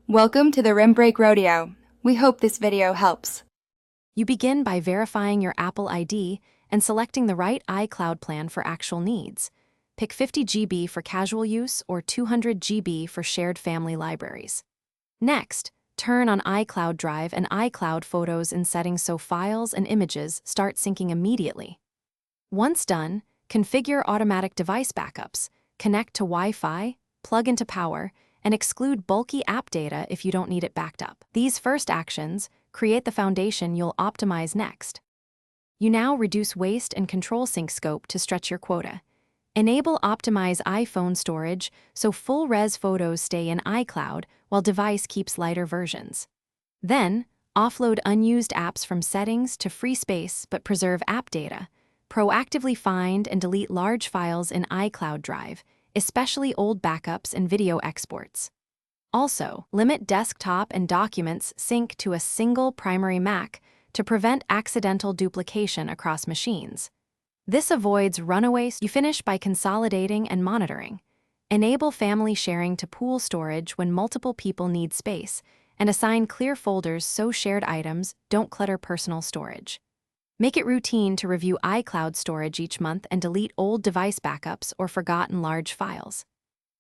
Welcome to the Rim Break Rodeo. We hope this video helps. You begin by verifying your Apple ID and selecting the right iCloud plan for actual needs. Pick 50 GB for casual use or 200 GB for shared family libraries. Next, turn on iCloud Drive and iCloud Photos in settings so files and images start syncing immediately. Once done, configure automatic device backups, connect to Wi-Fi, plug into power, and exclude bulky app data if you don't need it backed up. These first actions create the foundation you'll optimize next. You now reduce waste and control sync scope to stretch your quota. Enable Optimize iPhone storage so full-res photos stay in iCloud while device keeps lighter versions. Then, offload unused apps from settings to free space but preserve app data. Proactively find and delete large files in iCloud Drive, especially old backups and video exports. Also, limit desktop and documents sync to a single primary Mac to prevent accidental duplication across machines. This avoids runaways. You finish by consolidating and monitoring. Enable family sharing to pool storage when multiple people need space, and assign clear folders so shared items don't clutter personal storage. Make it routine to review iCloud storage each month and delete old device backups or forgotten large files.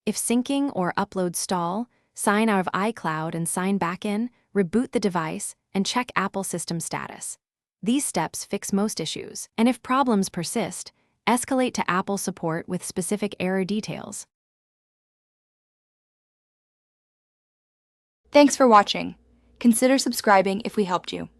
If syncing or uploads stall, sign out of iCloud and sign back in, reboot the device, and check Apple system status. These steps fix most issues, and if problems persist, escalate to Apple support with specific error details. Thanks for watching. Consider subscribing if we helped you.